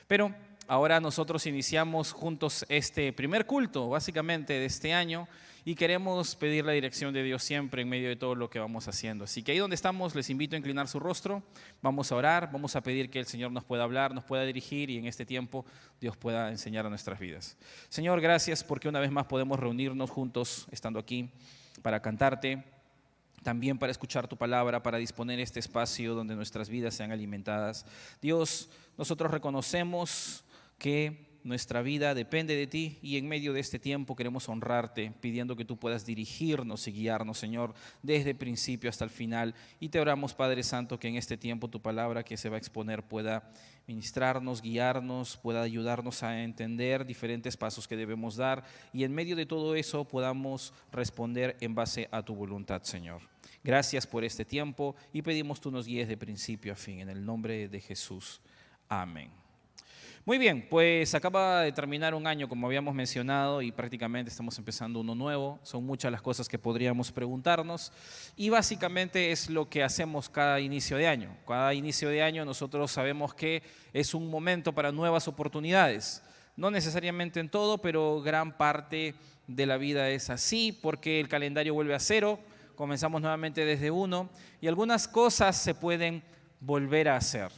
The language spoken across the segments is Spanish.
Pero ahora nosotros iniciamos juntos este primer culto, básicamente, de este año, y queremos pedir la dirección de Dios siempre en medio de todo lo que vamos haciendo. Así que ahí donde estamos, les invito a inclinar su rostro, vamos a orar, vamos a pedir que el Señor nos pueda hablar, nos pueda dirigir y en este tiempo Dios pueda enseñar a nuestras vidas. Señor, gracias porque una vez más podemos reunirnos juntos, estando aquí, para cantarte, también para escuchar tu palabra, para disponer este espacio donde nuestras vidas sean alimentadas. Dios, nosotros reconocemos que nuestra vida depende de ti y en medio de este tiempo queremos honrarte, pidiendo que tú puedas dirigirnos y guiarnos, Señor, desde el principio hasta el final. Y te oramos, Padre Santo, que en este tiempo tu palabra que se va a exponer pueda ministrarnos, guiarnos, pueda ayudarnos a entender diferentes pasos que debemos dar y en medio de todo eso podamos responder en base a tu voluntad, Señor. Gracias por este tiempo y pedimos tú nos guíes de principio a fin, en el nombre de Jesús. Amén. Muy bien, pues acaba de terminar un año, como habíamos mencionado, y prácticamente estamos empezando uno nuevo. Son muchas las cosas que podríamos preguntarnos y básicamente es lo que hacemos cada inicio de año. Cada inicio de año nosotros sabemos que es un momento para nuevas oportunidades. No necesariamente en todo, pero gran parte de la vida es así porque el calendario vuelve a cero, comenzamos nuevamente desde uno y algunas cosas se pueden volver a hacer.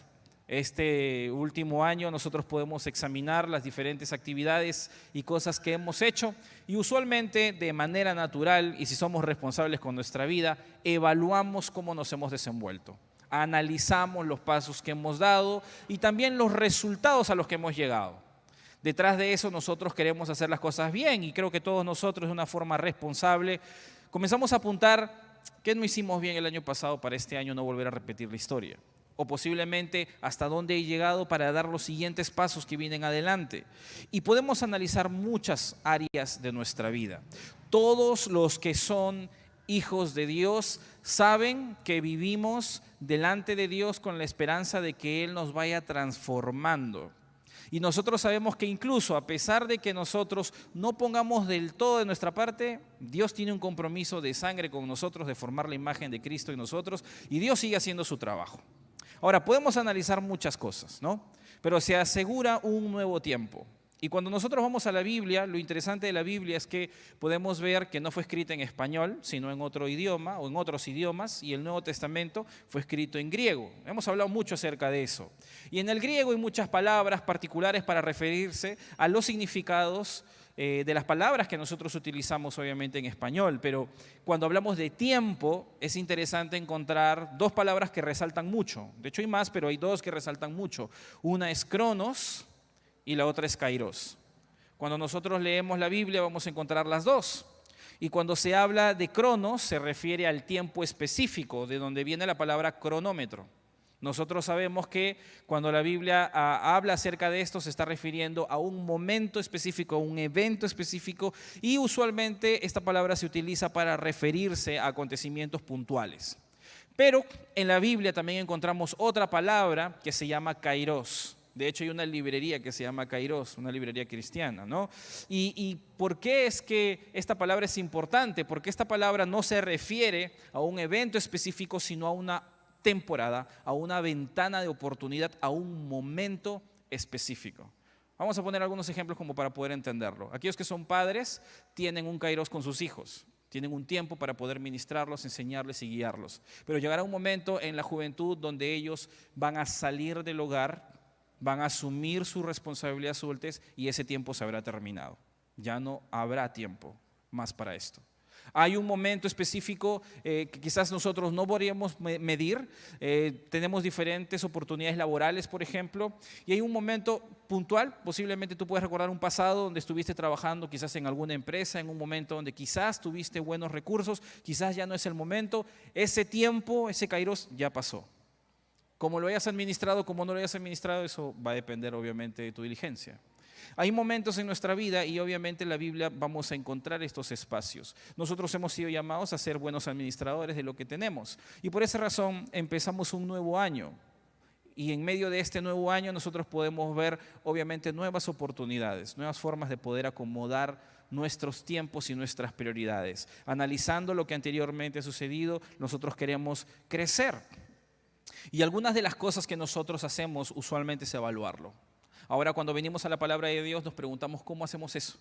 Este último año nosotros podemos examinar las diferentes actividades y cosas que hemos hecho y usualmente de manera natural y si somos responsables con nuestra vida, evaluamos cómo nos hemos desenvuelto, analizamos los pasos que hemos dado y también los resultados a los que hemos llegado. Detrás de eso nosotros queremos hacer las cosas bien y creo que todos nosotros de una forma responsable comenzamos a apuntar qué no hicimos bien el año pasado para este año no volver a repetir la historia. O posiblemente hasta dónde he llegado para dar los siguientes pasos que vienen adelante. Y podemos analizar muchas áreas de nuestra vida. Todos los que son hijos de Dios saben que vivimos delante de Dios con la esperanza de que Él nos vaya transformando. Y nosotros sabemos que incluso a pesar de que nosotros no pongamos del todo de nuestra parte, Dios tiene un compromiso de sangre con nosotros, de formar la imagen de Cristo en nosotros, y Dios sigue haciendo su trabajo. Ahora, podemos analizar muchas cosas, ¿no? Pero se asegura un nuevo tiempo. Y cuando nosotros vamos a la Biblia, lo interesante de la Biblia es que podemos ver que no fue escrita en español, sino en otro idioma o en otros idiomas, y el Nuevo Testamento fue escrito en griego. Hemos hablado mucho acerca de eso. Y en el griego hay muchas palabras particulares para referirse a los significados de las palabras que nosotros utilizamos obviamente en español, pero cuando hablamos de tiempo es interesante encontrar dos palabras que resaltan mucho. De hecho hay más, pero hay dos que resaltan mucho. Una es cronos y la otra es kairos. Cuando nosotros leemos la Biblia vamos a encontrar las dos. Y cuando se habla de cronos se refiere al tiempo específico, de donde viene la palabra cronómetro. Nosotros sabemos que cuando la Biblia habla acerca de esto se está refiriendo a un momento específico, a un evento específico y usualmente esta palabra se utiliza para referirse a acontecimientos puntuales. Pero en la Biblia también encontramos otra palabra que se llama kairos. De hecho hay una librería que se llama Kairos, una librería cristiana, ¿no? ¿Y por qué es que esta palabra es importante? Porque esta palabra no se refiere a un evento específico, sino a una temporada, a una ventana de oportunidad, a un momento específico. Vamos a poner algunos ejemplos como para poder entenderlo. Aquellos que son padres tienen un kairos con sus hijos, tienen un tiempo para poder ministrarlos, enseñarles y guiarlos. Pero llegará un momento en la juventud donde ellos van a salir del hogar, van a asumir su responsabilidad, su adultez y ese tiempo se habrá terminado. Ya no habrá tiempo más para esto. Hay un momento específico que quizás nosotros no podríamos medir, tenemos diferentes oportunidades laborales, por ejemplo, y hay un momento puntual, posiblemente tú puedes recordar un pasado donde estuviste trabajando quizás en alguna empresa, en un momento donde quizás tuviste buenos recursos, quizás ya no es el momento, ese tiempo, ese kairos ya pasó. Como lo hayas administrado, como no lo hayas administrado, eso va a depender obviamente de tu diligencia. Hay momentos en nuestra vida y obviamente en la Biblia vamos a encontrar estos espacios. Nosotros hemos sido llamados a ser buenos administradores de lo que tenemos y por esa razón empezamos un nuevo año. Y en medio de este nuevo año nosotros podemos ver obviamente nuevas oportunidades, nuevas formas de poder acomodar nuestros tiempos y nuestras prioridades. Analizando lo que anteriormente ha sucedido, nosotros queremos crecer. Y algunas de las cosas que nosotros hacemos usualmente es evaluarlo. Ahora, cuando venimos a la palabra de Dios, nos preguntamos cómo hacemos eso.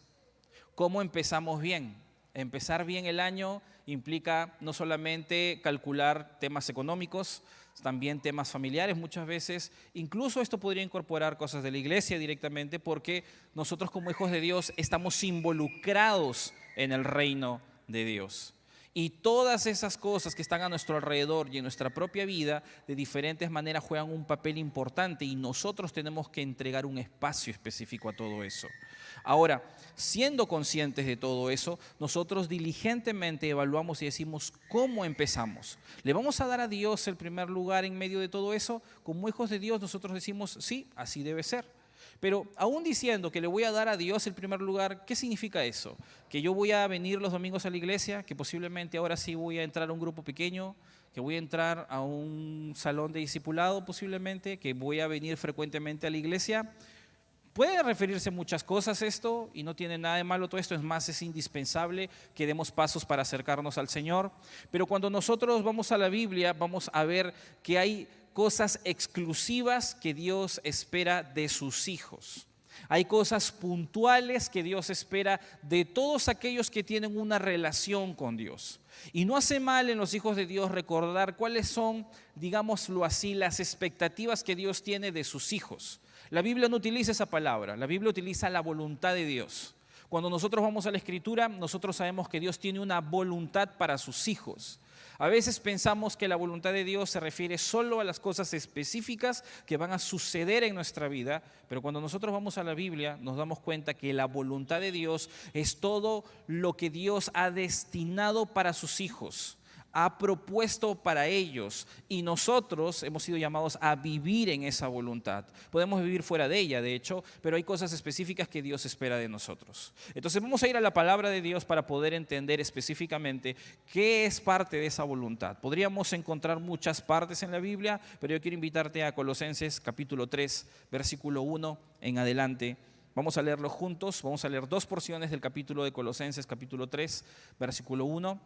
¿Cómo empezamos bien? Empezar bien el año implica no solamente calcular temas económicos, también temas familiares muchas veces. Incluso esto podría incorporar cosas de la iglesia directamente, porque nosotros como hijos de Dios estamos involucrados en el reino de Dios. Y todas esas cosas que están a nuestro alrededor y en nuestra propia vida, de diferentes maneras juegan un papel importante, y nosotros tenemos que entregar un espacio específico a todo eso. Ahora, siendo conscientes de todo eso, nosotros diligentemente evaluamos y decimos, ¿cómo empezamos? ¿Le vamos a dar a Dios el primer lugar en medio de todo eso? Como hijos de Dios nosotros decimos, sí, así debe ser. Pero aún diciendo que le voy a dar a Dios el primer lugar, ¿qué significa eso? ¿Que yo voy a venir los domingos a la iglesia? ¿Que posiblemente ahora sí voy a entrar a un grupo pequeño? ¿Que voy a entrar a un salón de discipulado posiblemente? ¿Que voy a venir frecuentemente a la iglesia? Puede referirse a muchas cosas esto, y no tiene nada de malo todo esto. Es más, es indispensable que demos pasos para acercarnos al Señor. Pero cuando nosotros vamos a la Biblia, vamos a ver que hay cosas exclusivas que Dios espera de sus hijos. Hay cosas puntuales que Dios espera de todos aquellos que tienen una relación con Dios. Y no hace mal en los hijos de Dios recordar cuáles son, digámoslo así, las expectativas que Dios tiene de sus hijos. La Biblia no utiliza esa palabra, la Biblia utiliza la voluntad de Dios. Cuando nosotros vamos a la Escritura, nosotros sabemos que Dios tiene una voluntad para sus hijos. A veces pensamos que la voluntad de Dios se refiere solo a las cosas específicas que van a suceder en nuestra vida, pero cuando nosotros vamos a la Biblia nos damos cuenta que la voluntad de Dios es todo lo que Dios ha destinado para sus hijos, ha propuesto para ellos, y nosotros hemos sido llamados a vivir en esa voluntad. Podemos vivir fuera de ella, de hecho, pero hay cosas específicas que Dios espera de nosotros. Entonces vamos a ir a la palabra de Dios para poder entender específicamente qué es parte de esa voluntad. Podríamos encontrar muchas partes en la Biblia, pero yo quiero invitarte a Colosenses capítulo 3, versículo 1 en adelante. Vamos a leerlo juntos. Vamos a leer dos porciones del capítulo de Colosenses capítulo 3, versículo 1.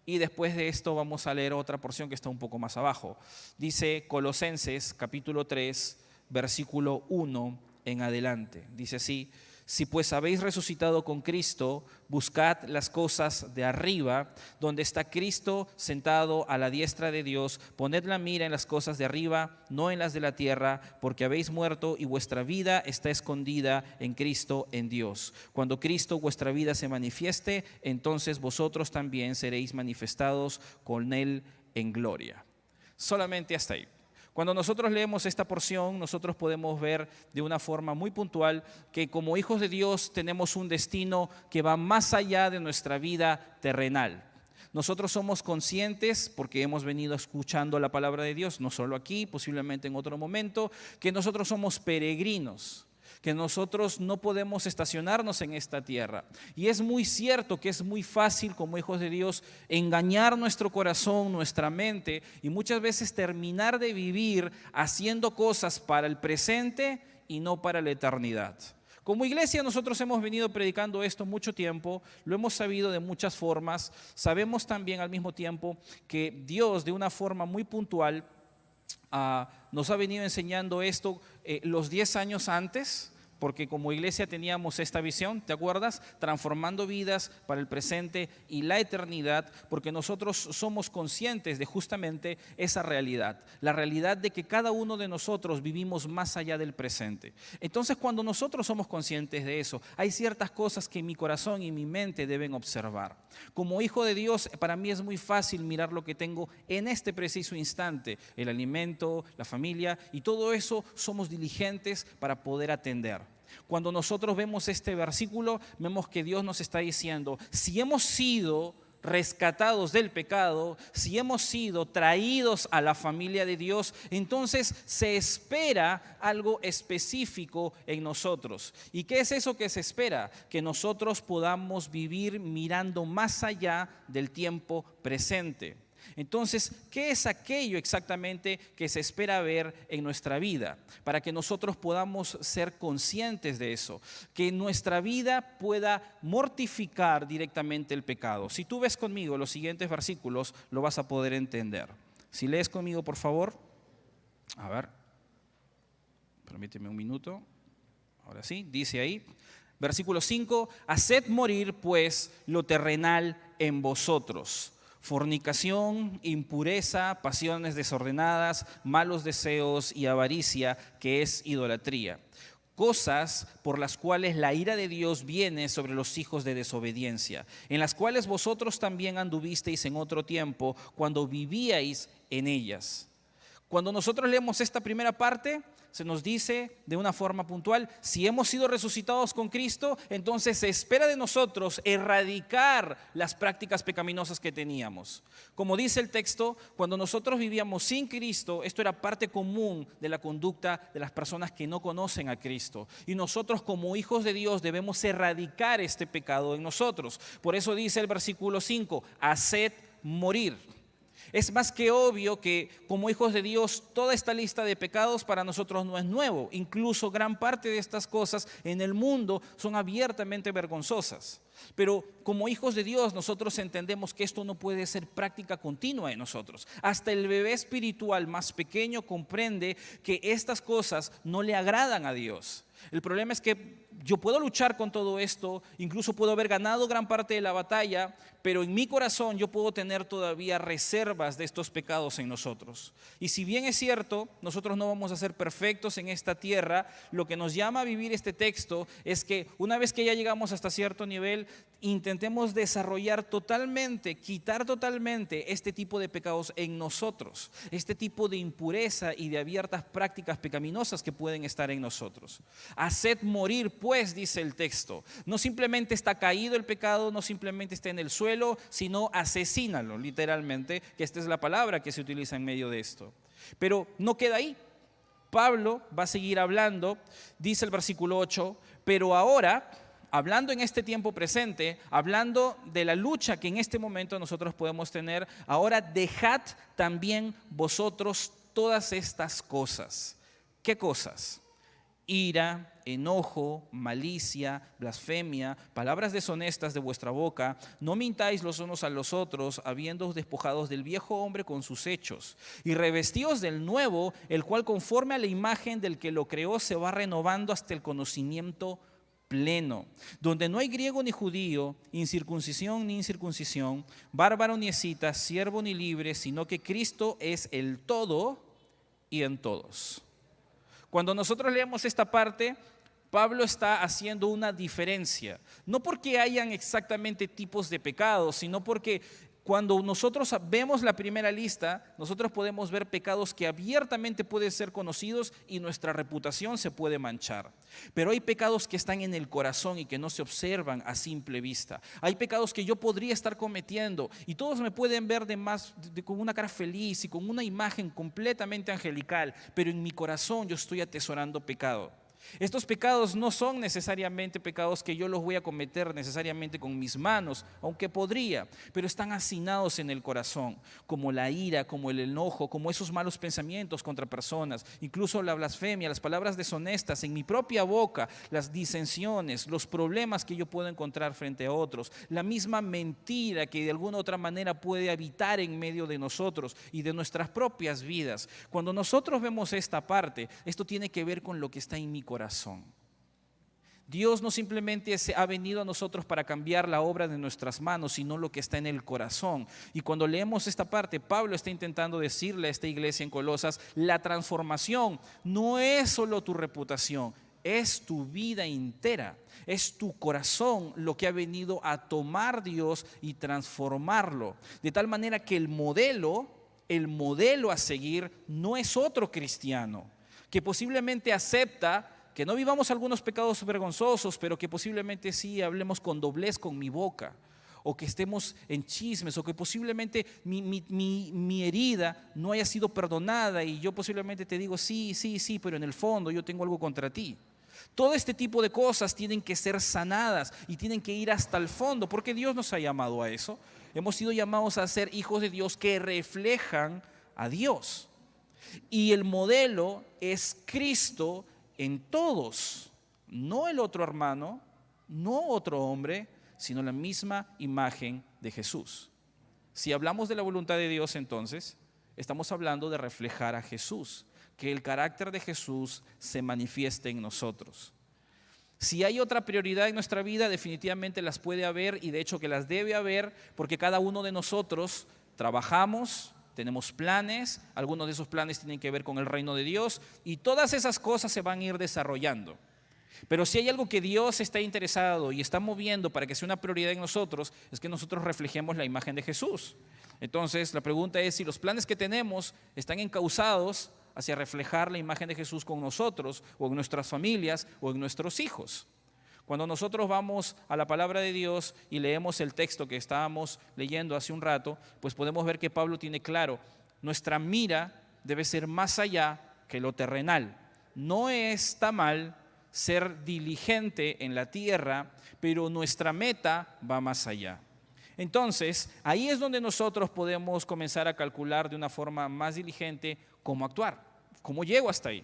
Y después de esto vamos a leer otra porción que está un poco más abajo. Dice Colosenses capítulo 3, versículo 1 en adelante. Dice así: si pues habéis resucitado con Cristo, buscad las cosas de arriba, donde está Cristo sentado a la diestra de Dios. Poned la mira en las cosas de arriba, no en las de la tierra, porque habéis muerto y vuestra vida está escondida en Cristo, en Dios. Cuando Cristo vuestra vida se manifieste, entonces vosotros también seréis manifestados con Él en gloria. Solamente hasta ahí. Cuando nosotros leemos esta porción, nosotros podemos ver de una forma muy puntual que como hijos de Dios tenemos un destino que va más allá de nuestra vida terrenal. Nosotros somos conscientes, porque hemos venido escuchando la palabra de Dios, no solo aquí, posiblemente en otro momento, que nosotros somos peregrinos, que nosotros no podemos estacionarnos en esta tierra. Y es muy cierto que es muy fácil como hijos de Dios engañar nuestro corazón, nuestra mente, y muchas veces terminar de vivir haciendo cosas para el presente y no para la eternidad. Como iglesia nosotros hemos venido predicando esto mucho tiempo, lo hemos sabido de muchas formas. Sabemos también al mismo tiempo que Dios de una forma muy puntual nos ha venido enseñando esto los 10 años antes, porque como iglesia teníamos esta visión, ¿te acuerdas? Transformando vidas para el presente y la eternidad, porque nosotros somos conscientes de justamente esa realidad, la realidad de que cada uno de nosotros vivimos más allá del presente. Entonces, cuando nosotros somos conscientes de eso, hay ciertas cosas que mi corazón y mi mente deben observar. Como hijo de Dios, para mí es muy fácil mirar lo que tengo en este preciso instante, el alimento, la familia, y todo eso somos diligentes para poder atender. Cuando nosotros vemos este versículo, vemos que Dios nos está diciendo, si hemos sido rescatados del pecado, si hemos sido traídos a la familia de Dios, entonces se espera algo específico en nosotros. ¿Y qué es eso que se espera? Que nosotros podamos vivir mirando más allá del tiempo presente. Entonces, ¿qué es aquello exactamente que se espera ver en nuestra vida? Para que nosotros podamos ser conscientes de eso, que nuestra vida pueda mortificar directamente el pecado. Si tú ves conmigo los siguientes versículos, lo vas a poder entender. Si lees conmigo, por favor. A ver, permíteme un minuto. Ahora sí, dice ahí, versículo 5, haced morir pues lo terrenal en vosotros: fornicación, impureza, pasiones desordenadas, malos deseos y avaricia, que es idolatría. Cosas por las cuales la ira de Dios viene sobre los hijos de desobediencia, en las cuales vosotros también anduvisteis en otro tiempo, cuando vivíais en ellas. Cuando nosotros leemos esta primera parte, se nos dice de una forma puntual, si hemos sido resucitados con Cristo, entonces se espera de nosotros erradicar las prácticas pecaminosas que teníamos. Como dice el texto, cuando nosotros vivíamos sin Cristo, esto era parte común de la conducta de las personas que no conocen a Cristo. Y nosotros como hijos de Dios debemos erradicar este pecado en nosotros. Por eso dice el versículo 5, haced morir. Es más que obvio que como hijos de Dios toda esta lista de pecados para nosotros no es nuevo. Incluso gran parte de estas cosas en el mundo son abiertamente vergonzosas. Pero como hijos de Dios nosotros entendemos que esto no puede ser práctica continua en nosotros. Hasta el bebé espiritual más pequeño comprende que estas cosas no le agradan a Dios. El problema es que yo puedo luchar con todo esto, incluso puedo haber ganado gran parte de la batalla, pero en mi corazón yo puedo tener todavía reservas de estos pecados en nosotros. Y si bien es cierto, nosotros no vamos a ser perfectos en esta tierra, lo que nos llama a vivir este texto es que una vez que ya llegamos hasta cierto nivel, intentemos desarrollar totalmente, quitar totalmente este tipo de pecados en nosotros, este tipo de impureza y de abiertas prácticas pecaminosas que pueden estar en nosotros. Haced morir, pues, dice el texto. No simplemente está caído el pecado, no simplemente está en el suelo, sino asesínalo, literalmente, que esta es la palabra que se utiliza en medio de esto. Pero no queda ahí. Pablo va a seguir hablando, dice el versículo 8, pero ahora, hablando en este tiempo presente, hablando de la lucha que en este momento nosotros podemos tener, ahora dejad también vosotros todas estas cosas. ¿Qué cosas? Ira, enojo, malicia, blasfemia, palabras deshonestas de vuestra boca. No mintáis los unos a los otros, habiéndoos despojados del viejo hombre con sus hechos, y revestíos del nuevo, el cual conforme a la imagen del que lo creó se va renovando hasta el conocimiento pleno, donde no hay griego ni judío, incircuncisión ni incircuncisión, bárbaro ni escita, siervo ni libre, sino que Cristo es el todo y en todos. Cuando nosotros leemos esta parte, Pablo está haciendo una diferencia, no porque hayan exactamente tipos de pecados, sino porque cuando nosotros vemos la primera lista, nosotros podemos ver pecados que abiertamente pueden ser conocidos y nuestra reputación se puede manchar. Pero hay pecados que están en el corazón y que no se observan a simple vista. Hay pecados que yo podría estar cometiendo y todos me pueden ver con una cara feliz y con una imagen completamente angelical, pero en mi corazón yo estoy atesorando pecado. Estos pecados no son necesariamente pecados que yo los voy a cometer necesariamente con mis manos, aunque podría, pero están hacinados en el corazón, como la ira, como el enojo, como esos malos pensamientos contra personas, incluso la blasfemia, las palabras deshonestas en mi propia boca, las disensiones, los problemas que yo puedo encontrar frente a otros, la misma mentira que de alguna u otra manera puede habitar en medio de nosotros y de nuestras propias vidas. Cuando nosotros vemos esta parte, esto tiene que ver con lo que está en mi corazón. Dios no simplemente ha venido a nosotros para cambiar la obra de nuestras manos, sino lo que está en el corazón. Y cuando leemos esta parte, Pablo está intentando decirle a esta iglesia en Colosas, la transformación no es solo tu reputación, es tu vida entera, es tu corazón lo que ha venido a tomar Dios y transformarlo. De tal manera que el modelo a seguir no es otro cristiano, que posiblemente acepta que no vivamos algunos pecados vergonzosos, pero que posiblemente sí hablemos con doblez con mi boca, o que estemos en chismes, o que posiblemente mi herida no haya sido perdonada y yo posiblemente te digo sí, pero en el fondo yo tengo algo contra ti. Todo este tipo de cosas tienen que ser sanadas y tienen que ir hasta el fondo, porque Dios nos ha llamado a eso. Hemos sido llamados a ser hijos de Dios que reflejan a Dios. Y el modelo es Cristo en todos, no el otro hermano, no otro hombre, sino la misma imagen de Jesús. Si hablamos de la voluntad de Dios, entonces estamos hablando de reflejar a Jesús. que el carácter de Jesús se manifieste en nosotros. Si hay otra prioridad en nuestra vida, definitivamente las puede haber, y de hecho que las debe haber, porque cada uno de nosotros trabajamos, tenemos planes, algunos de esos planes tienen que ver con el reino de Dios, y todas esas cosas se van a ir desarrollando. Pero si hay algo que Dios está interesado y está moviendo para que sea una prioridad en nosotros, es que nosotros reflejemos la imagen de Jesús. Entonces, la pregunta es si los planes que tenemos están encauzados hacia reflejar la imagen de Jesús con nosotros, o en nuestras familias, o en nuestros hijos. Cuando nosotros vamos a la palabra de Dios y leemos el texto que estábamos leyendo hace un rato, pues podemos ver que Pablo tiene claro, nuestra mira debe ser más allá que lo terrenal. No está mal ser diligente en la tierra, pero nuestra meta va más allá. Entonces, ahí es donde nosotros podemos comenzar a calcular de una forma más diligente cómo actuar, cómo llego hasta ahí.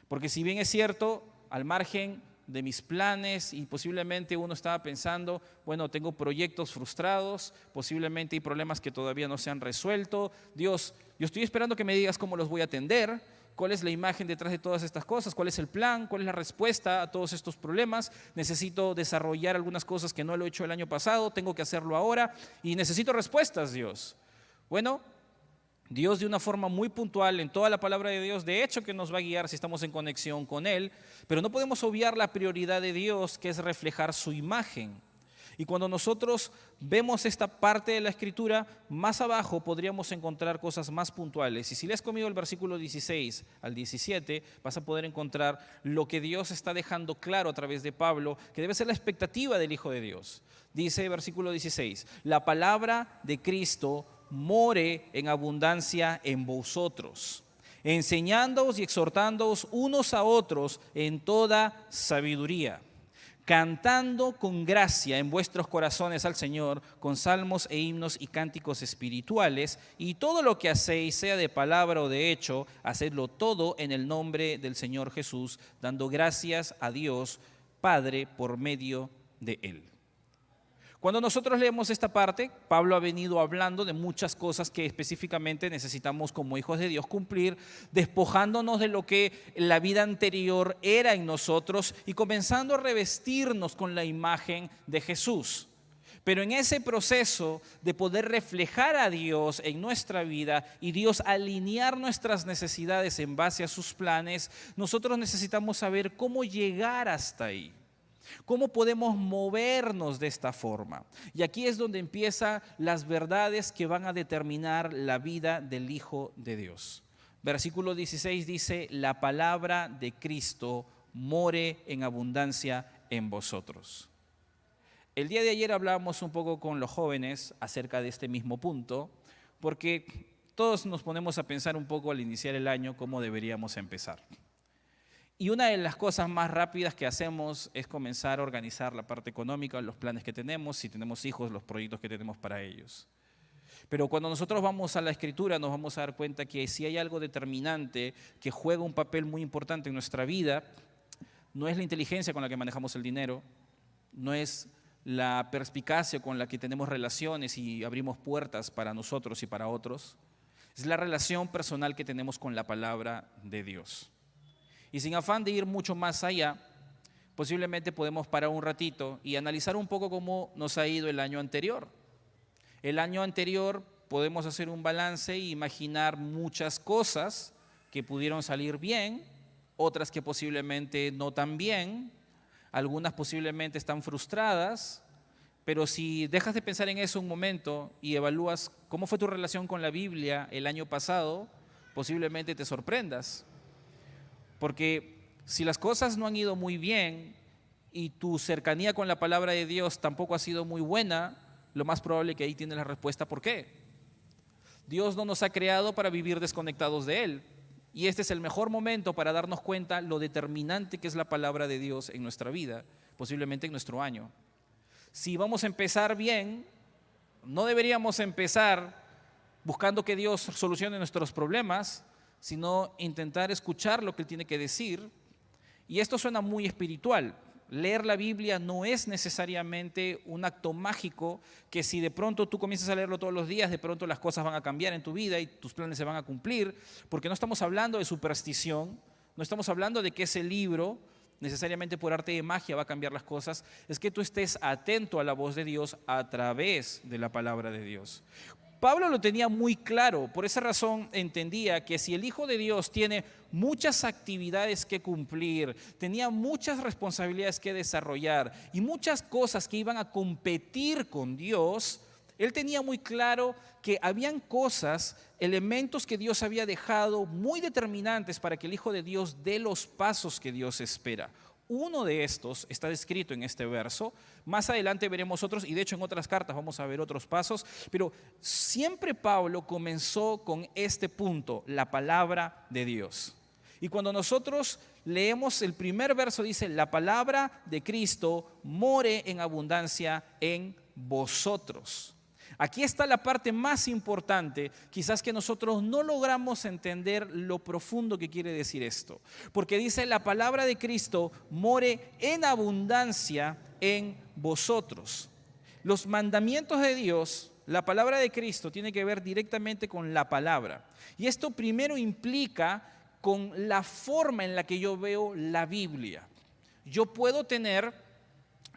Porque si bien es cierto, al margen de mis planes, y posiblemente uno estaba pensando, bueno, tengo proyectos frustrados, posiblemente hay problemas que todavía no se han resuelto. Dios, yo estoy esperando que me digas cómo los voy a atender, cuál es la imagen detrás de todas estas cosas, cuál es el plan, cuál es la respuesta a todos estos problemas. Necesito desarrollar algunas cosas que no lo he hecho el año pasado, tengo que hacerlo ahora y necesito respuestas, Dios. Bueno, Dios de una forma muy puntual en toda la palabra de Dios, de hecho que nos va a guiar si estamos en conexión con Él, pero no podemos obviar la prioridad de Dios, que es reflejar su imagen. Y cuando nosotros vemos esta parte de la Escritura, más abajo podríamos encontrar cosas más puntuales. Y si lees conmigo el versículo 16 al 17, vas a poder encontrar lo que Dios está dejando claro a través de Pablo, que debe ser la expectativa del Hijo de Dios. Dice versículo 16, la palabra de Cristo more en abundancia en vosotros, enseñándoos y exhortándoos unos a otros en toda sabiduría, cantando con gracia en vuestros corazones al Señor, con salmos e himnos y cánticos espirituales, y todo lo que hacéis, sea de palabra o de hecho, hacedlo todo en el nombre del Señor Jesús, dando gracias a Dios Padre por medio de Él. Cuando nosotros leemos esta parte, Pablo ha venido hablando de muchas cosas que específicamente necesitamos como hijos de Dios cumplir, despojándonos de lo que la vida anterior era en nosotros y comenzando a revestirnos con la imagen de Jesús. Pero en ese proceso de poder reflejar a Dios en nuestra vida y Dios alinear nuestras necesidades en base a sus planes, nosotros necesitamos saber cómo llegar hasta ahí. ¿Cómo podemos movernos de esta forma? Y aquí es donde empiezan las verdades que van a determinar la vida del Hijo de Dios. Versículo 16 dice, la palabra de Cristo more en abundancia en vosotros. El día de ayer hablábamos un poco con los jóvenes acerca de este mismo punto, porque todos nos ponemos a pensar un poco al iniciar el año cómo deberíamos empezar. Y una de las cosas más rápidas que hacemos es comenzar a organizar la parte económica, los planes que tenemos, si tenemos hijos, los proyectos que tenemos para ellos. Pero cuando nosotros vamos a la Escritura nos vamos a dar cuenta que si hay algo determinante que juega un papel muy importante en nuestra vida, no es la inteligencia con la que manejamos el dinero, no es la perspicacia con la que tenemos relaciones y abrimos puertas para nosotros y para otros, es la relación personal que tenemos con la palabra de Dios. Y sin afán de ir mucho más allá, posiblemente podemos parar un ratito y analizar un poco cómo nos ha ido el año anterior. El año anterior podemos hacer un balance e imaginar muchas cosas que pudieron salir bien, otras que posiblemente no tan bien, algunas posiblemente están frustradas, pero si dejas de pensar en eso un momento y evalúas cómo fue tu relación con la Biblia el año pasado, posiblemente te sorprendas. Porque si las cosas no han ido muy bien y tu cercanía con la palabra de Dios tampoco ha sido muy buena, lo más probable es que ahí tienes la respuesta ¿por qué? Dios no nos ha creado para vivir desconectados de Él. Y este es el mejor momento para darnos cuenta lo determinante que es la palabra de Dios en nuestra vida, posiblemente en nuestro año. Si vamos a empezar bien, no deberíamos empezar buscando que Dios solucione nuestros problemas, sino intentar escuchar lo que Él tiene que decir. Y esto suena muy espiritual, Leer la Biblia no es necesariamente un acto mágico que si de pronto tú comienzas a leerlo todos los días, de pronto las cosas van a cambiar en tu vida y tus planes se van a cumplir, porque no estamos hablando de superstición, no estamos hablando de que ese libro necesariamente por arte de magia va a cambiar las cosas. Es que tú estés atento a la voz de Dios a través de la palabra de Dios. Pablo lo tenía muy claro, por esa razón entendía que si el Hijo de Dios tiene muchas actividades que cumplir, tenía muchas responsabilidades que desarrollar y muchas cosas que iban a competir con Dios, él tenía muy claro que habían cosas, elementos que Dios había dejado muy determinantes para que el Hijo de Dios dé los pasos que Dios espera. Uno de estos está descrito en este verso. Más adelante veremos otros y de hecho en otras cartas vamos a ver otros pasos. Pero siempre Pablo comenzó con este punto, la palabra de Dios. Y cuando nosotros leemos el primer verso dice, la palabra de Cristo more en abundancia en vosotros. Aquí está la parte más importante, quizás que nosotros no logramos entender lo profundo que quiere decir esto. Porque dice, la palabra de Cristo more en abundancia en vosotros. Los mandamientos de Dios, la palabra de Cristo, tiene que ver directamente con la palabra. Y esto primero implica con la forma en la que yo veo la Biblia. Yo puedo tener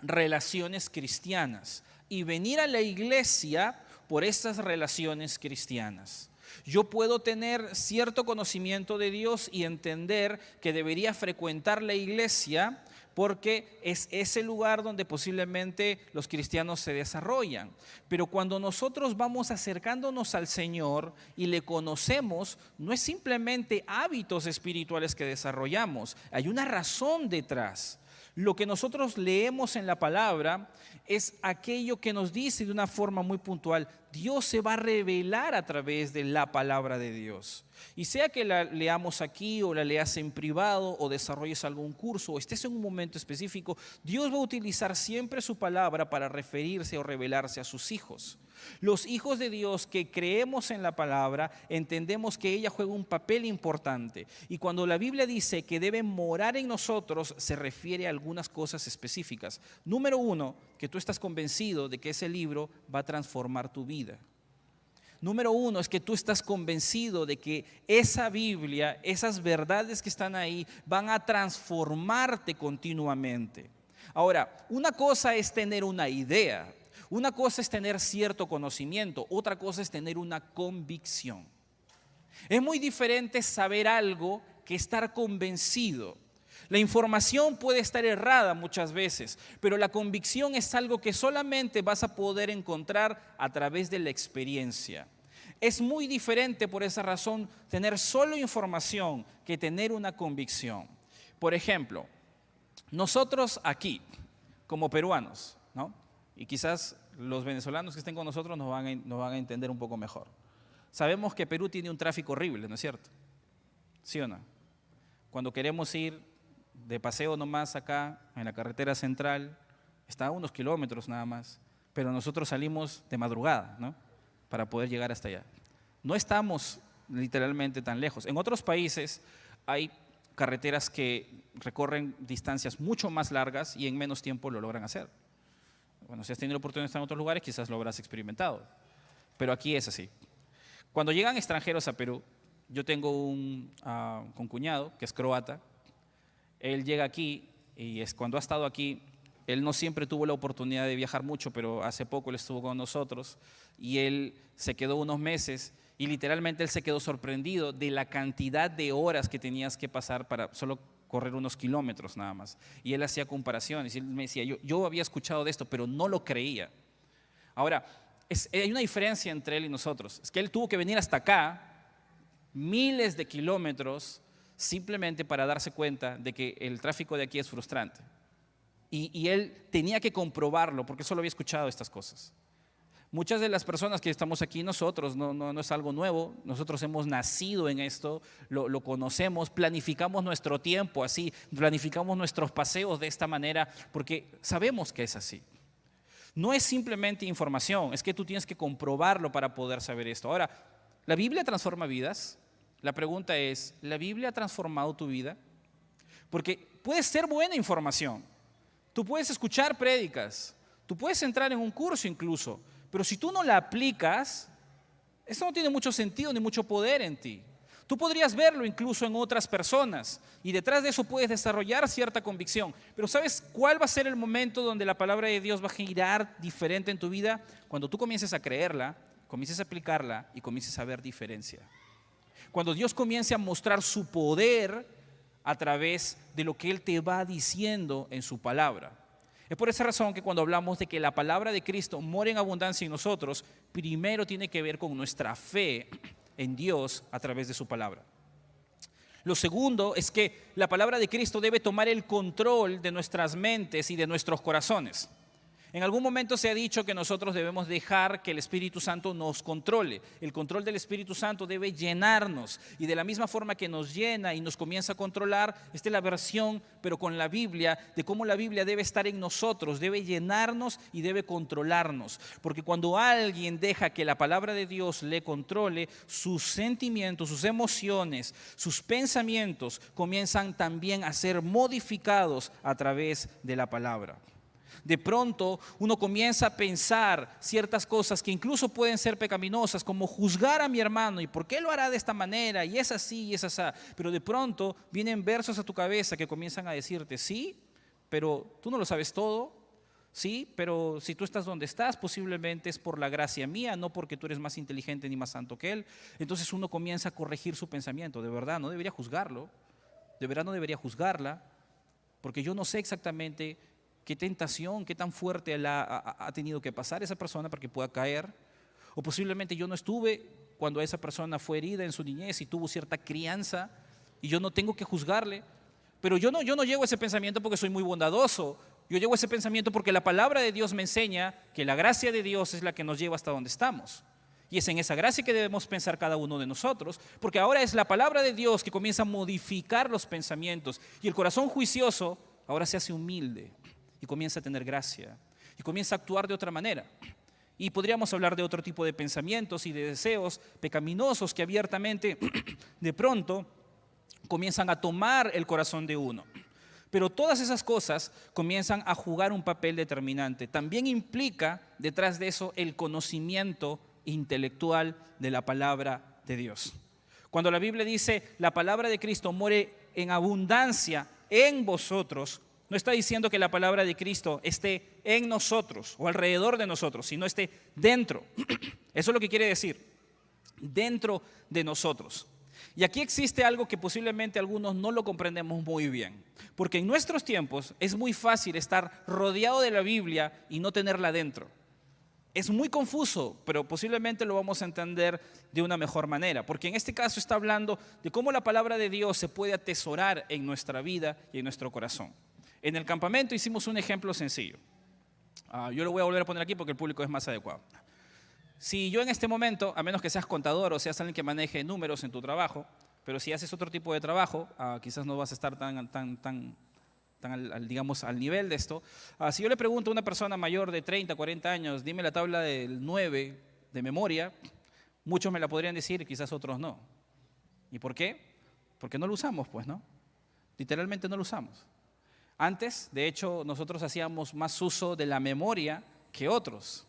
relaciones cristianas y venir a la iglesia por estas relaciones cristianas. Yo puedo tener cierto conocimiento de Dios y entender que debería frecuentar la iglesia porque es ese lugar donde posiblemente los cristianos se desarrollan. Pero cuando nosotros vamos acercándonos al Señor y le conocemos, no es simplemente hábitos espirituales que desarrollamos, hay una razón detrás. Lo que nosotros leemos en la palabra es aquello que nos dice de una forma muy puntual, Dios se va a revelar a través de la palabra de Dios. Y sea que la leamos aquí o la leas en privado o desarrolles algún curso o estés en un momento específico, Dios va a utilizar siempre su palabra para referirse o revelarse a sus hijos. Los hijos de Dios que creemos en la palabra, entendemos que ella juega un papel importante. Y cuando la Biblia dice que debe morar en nosotros, se refiere a algunas cosas específicas. Número uno, que tú estás convencido de que ese libro va a transformar tu vida. Número uno es que tú estás convencido de que esa Biblia, esas verdades que están ahí, van a transformarte continuamente. Ahora, una cosa es tener una idea. Una cosa es tener cierto conocimiento, otra cosa es tener una convicción. Es muy diferente saber algo que estar convencido. La información puede estar errada muchas veces, pero la convicción es algo que solamente vas a poder encontrar a través de la experiencia. Es muy diferente por esa razón tener solo información que tener una convicción. Por ejemplo, nosotros aquí, como peruanos, ¿no? Y quizás los venezolanos que estén con nosotros nos van a entender un poco mejor. Sabemos que Perú tiene un tráfico horrible, ¿no es cierto? ¿Sí o no? Cuando queremos ir de paseo nomás acá, en la carretera central, está a unos kilómetros nada más, pero nosotros salimos de madrugada, ¿no? Para poder llegar hasta allá. No estamos literalmente tan lejos. En otros países hay carreteras que recorren distancias mucho más largas y en menos tiempo lo logran hacer. Bueno, si has tenido la oportunidad de estar en otros lugares, quizás lo habrás experimentado. Pero aquí es así. Cuando llegan extranjeros a Perú, yo tengo un concuñado que es croata. Él llega aquí y cuando ha estado aquí, él no siempre tuvo la oportunidad de viajar mucho, pero hace poco él estuvo con nosotros y él se quedó unos meses y literalmente él se quedó sorprendido de la cantidad de horas que tenías que pasar para solo correr unos kilómetros nada más. Y él hacía comparaciones y él me decía, yo había escuchado de esto, pero no lo creía. Ahora, hay una diferencia entre él y nosotros. Es que él tuvo que venir hasta acá, miles de kilómetros, simplemente para darse cuenta de que el tráfico de aquí es frustrante. Y él tenía que comprobarlo, porque solo había escuchado estas cosas. Muchas de las personas que estamos aquí, nosotros, no es algo nuevo, nosotros hemos nacido en esto, lo conocemos, planificamos nuestro tiempo así, planificamos nuestros paseos de esta manera, porque sabemos que es así. No es simplemente información, es que tú tienes que comprobarlo para poder saber esto. Ahora, ¿la Biblia transforma vidas? La pregunta es, ¿la Biblia ha transformado tu vida? Porque puede ser buena información, Tú puedes escuchar prédicas, tú puedes entrar en un curso incluso, pero si tú no la aplicas, eso no tiene mucho sentido ni mucho poder en ti. Tú podrías verlo incluso en otras personas y detrás de eso puedes desarrollar cierta convicción. Pero ¿sabes cuál va a ser el momento donde la palabra de Dios va a girar diferente en tu vida? Cuando tú comiences a creerla, comiences a aplicarla y comiences a ver diferencia. Cuando Dios comience a mostrar su poder a través de lo que Él te va diciendo en su palabra. Es por esa razón que cuando hablamos de que la palabra de Cristo mora en abundancia en nosotros, primero tiene que ver con nuestra fe en Dios a través de su palabra. Lo segundo es que la palabra de Cristo debe tomar el control de nuestras mentes y de nuestros corazones. En algún momento se ha dicho que nosotros debemos dejar que el Espíritu Santo nos controle. El control del Espíritu Santo debe llenarnos y de la misma forma que nos llena y nos comienza a controlar, esta es la versión, pero con la Biblia, de cómo la Biblia debe estar en nosotros, debe llenarnos y debe controlarnos. Porque cuando alguien deja que la palabra de Dios le controle, sus sentimientos, sus emociones, sus pensamientos comienzan también a ser modificados a través de la palabra. De pronto uno comienza a pensar ciertas cosas que incluso pueden ser pecaminosas, como juzgar a mi hermano y por qué lo hará de esta manera y es así y es así. Pero de pronto vienen versos a tu cabeza que comienzan a decirte, sí, pero tú no lo sabes todo, sí, pero si tú estás donde estás posiblemente es por la gracia mía, no porque tú eres más inteligente ni más santo que él. Entonces uno comienza a corregir su pensamiento. De verdad no debería juzgarlo, de verdad no debería juzgarla, porque yo no sé exactamente qué tentación, qué tan fuerte ha tenido que pasar esa persona para que pueda caer. O posiblemente yo no estuve cuando esa persona fue herida en su niñez y tuvo cierta crianza y yo no tengo que juzgarle. Pero yo no llego a ese pensamiento porque soy muy bondadoso. Yo llego a ese pensamiento porque la palabra de Dios me enseña que la gracia de Dios es la que nos lleva hasta donde estamos. Y es en esa gracia que debemos pensar cada uno de nosotros, porque ahora es la palabra de Dios que comienza a modificar los pensamientos y el corazón juicioso ahora se hace humilde. Y comienza a tener gracia y comienza a actuar de otra manera. Y podríamos hablar de otro tipo de pensamientos y de deseos pecaminosos que abiertamente de pronto comienzan a tomar el corazón de uno. Pero todas esas cosas comienzan a jugar un papel determinante. También implica detrás de eso el conocimiento intelectual de la palabra de Dios. Cuando la Biblia dice la palabra de Cristo more en abundancia en vosotros, no está diciendo que la palabra de Cristo esté en nosotros o alrededor de nosotros, sino esté dentro. Eso es lo que quiere decir, dentro de nosotros. Y aquí existe algo que posiblemente algunos no lo comprendemos muy bien, porque en nuestros tiempos es muy fácil estar rodeado de la Biblia y no tenerla dentro. Es muy confuso, pero posiblemente lo vamos a entender de una mejor manera, porque en este caso está hablando de cómo la palabra de Dios se puede atesorar en nuestra vida y en nuestro corazón. En el campamento hicimos un ejemplo sencillo. Yo lo voy a volver a poner aquí porque el público es más adecuado. Si yo en este momento, a menos que seas contador o seas alguien que maneje números en tu trabajo, pero si haces otro tipo de trabajo, quizás no vas a estar digamos, al nivel de esto. Si yo le pregunto a una persona mayor de 30, 40 años, dime la tabla del 9 de memoria, muchos me la podrían decir, quizás otros no. ¿Y por qué? Porque no lo usamos, pues, ¿no? Literalmente no lo usamos. Antes, de hecho, nosotros hacíamos más uso de la memoria que otros.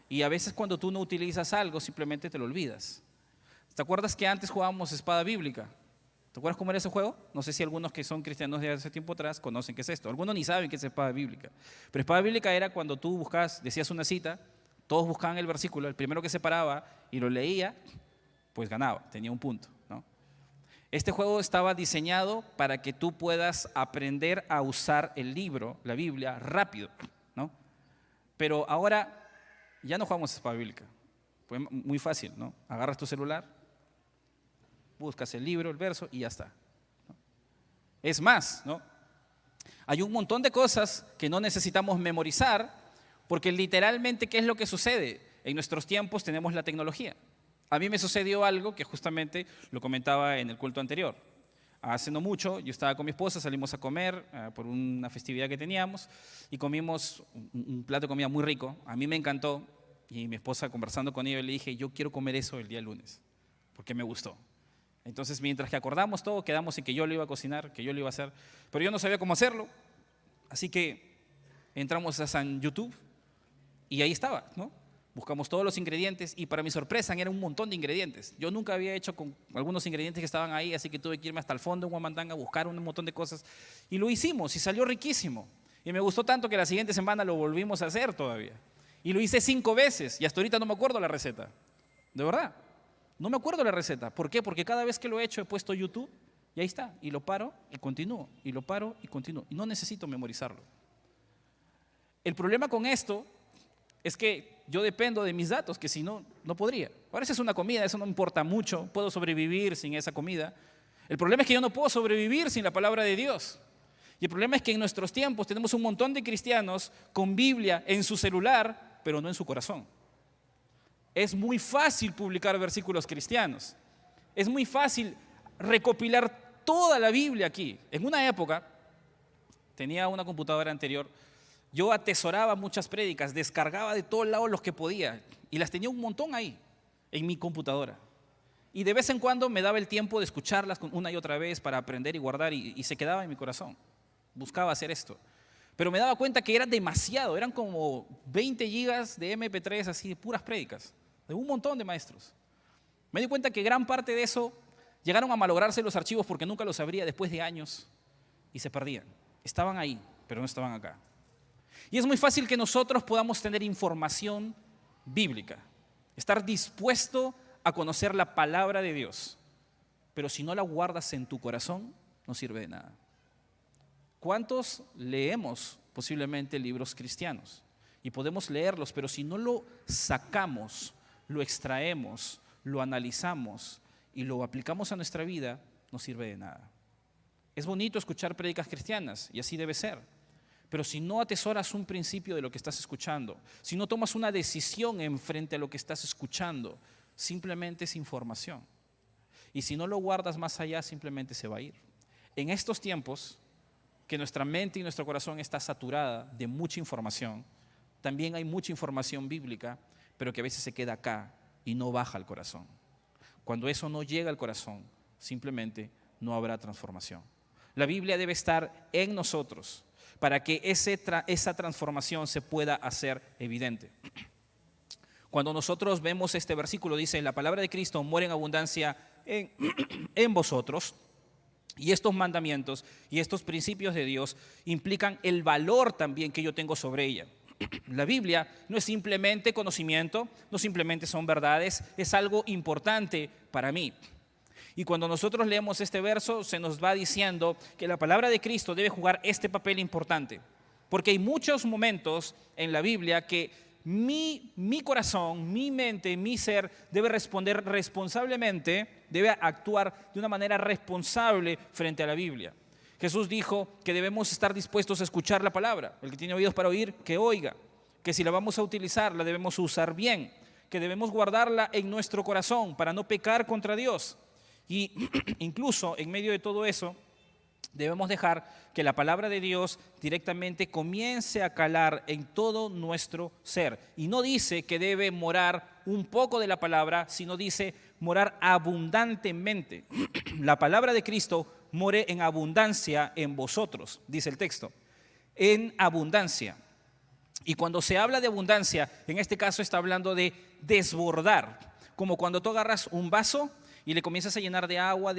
Y a veces cuando tú no utilizas algo, simplemente te lo olvidas. ¿Te acuerdas que antes jugábamos espada bíblica? ¿Te acuerdas cómo era ese juego? No sé si algunos que son cristianos de hace tiempo atrás conocen qué es esto. Algunos ni saben qué es espada bíblica. Pero espada bíblica era cuando tú buscabas, decías una cita, todos buscaban el versículo, el primero que se paraba y lo leía, pues ganaba, tenía un punto, ¿no? Este juego estaba diseñado para que tú puedas aprender a usar el libro, la Biblia, rápido, ¿no? Pero ahora ya no jugamos espada bíblica. Pues muy fácil, ¿no? Agarras tu celular, buscas el libro, el verso y ya está, ¿no? Es más, ¿no? Hay un montón de cosas que no necesitamos memorizar porque literalmente, ¿qué es lo que sucede? En nuestros tiempos tenemos la tecnología. A mí me sucedió algo que justamente lo comentaba en el culto anterior. Hace no mucho, yo estaba con mi esposa, salimos a comer por una festividad que teníamos y comimos un plato de comida muy rico. A mí me encantó y mi esposa, conversando con ella, le dije, yo quiero comer eso el día lunes porque me gustó. Entonces, mientras que acordamos todo, quedamos en que yo lo iba a cocinar, que yo lo iba a hacer, pero yo no sabía cómo hacerlo. Así que entramos a San YouTube y ahí estaba, ¿no? Buscamos todos los ingredientes y para mi sorpresa eran un montón de ingredientes. Yo nunca había hecho con algunos ingredientes que estaban ahí, así que tuve que irme hasta el fondo de Huamantanga a buscar un montón de cosas. Y lo hicimos y salió riquísimo. Y me gustó tanto que la siguiente semana lo volvimos a hacer todavía. Y lo hice 5 veces y hasta ahorita no me acuerdo la receta. De verdad, no me acuerdo la receta. ¿Por qué? Porque cada vez que lo he hecho he puesto YouTube y ahí está. Y lo paro y continúo. Y lo paro y continúo. Y no necesito memorizarlo. El problema con esto es que yo dependo de mis datos, que si no, no podría. Ahora esa es una comida, eso no importa mucho, puedo sobrevivir sin esa comida. El problema es que yo no puedo sobrevivir sin la palabra de Dios. Y el problema es que en nuestros tiempos tenemos un montón de cristianos con Biblia en su celular, pero no en su corazón. Es muy fácil publicar versículos cristianos. Es muy fácil recopilar toda la Biblia aquí. En una época, tenía una computadora anterior, yo atesoraba muchas prédicas, descargaba de todos lados los que podía y las tenía un montón ahí, en mi computadora. Y de vez en cuando me daba el tiempo de escucharlas una y otra vez para aprender y guardar y se quedaba en mi corazón. Buscaba hacer esto. Pero me daba cuenta que era demasiado, eran como 20 gigas de MP3 así, de puras prédicas, de un montón de maestros. Me di cuenta que gran parte de eso llegaron a malograrse los archivos porque nunca los abría después de años y se perdían. Estaban ahí, pero no estaban acá. Y es muy fácil que nosotros podamos tener información bíblica, estar dispuesto a conocer la palabra de Dios, pero si no la guardas en tu corazón, no sirve de nada. ¿Cuántos leemos posiblemente libros cristianos? Y podemos leerlos, pero si no lo sacamos, lo extraemos, lo analizamos y lo aplicamos a nuestra vida, no sirve de nada. Es bonito escuchar prédicas cristianas y así debe ser. Pero si no atesoras un principio de lo que estás escuchando, si no tomas una decisión en frente a lo que estás escuchando, simplemente es información. Y si no lo guardas más allá, simplemente se va a ir. En estos tiempos, que nuestra mente y nuestro corazón está saturada de mucha información, también hay mucha información bíblica, pero que a veces se queda acá y no baja al corazón. Cuando eso no llega al corazón, simplemente no habrá transformación. La Biblia debe estar en nosotros para que esa transformación se pueda hacer evidente. Cuando nosotros vemos este versículo, dice, la palabra de Cristo mora en abundancia en vosotros, y estos mandamientos y estos principios de Dios implican el valor también que yo tengo sobre ella. La Biblia no es simplemente conocimiento, no simplemente son verdades, es algo importante para mí. Y cuando nosotros leemos este verso, se nos va diciendo que la palabra de Cristo debe jugar este papel importante. Porque hay muchos momentos en la Biblia que mi corazón, mi mente, mi ser debe responder responsablemente, debe actuar de una manera responsable frente a la Biblia. Jesús dijo que debemos estar dispuestos a escuchar la palabra. El que tiene oídos para oír, que oiga. Que si la vamos a utilizar, la debemos usar bien. Que debemos guardarla en nuestro corazón para no pecar contra Dios. Y incluso en medio de todo eso, debemos dejar que la palabra de Dios directamente comience a calar en todo nuestro ser. Y no dice que debe morar un poco de la palabra, sino dice morar abundantemente. La palabra de Cristo more en abundancia en vosotros, dice el texto. En abundancia. Y cuando se habla de abundancia, en este caso está hablando de desbordar. Como cuando tú agarras un vaso y le comienzas a llenar de agua,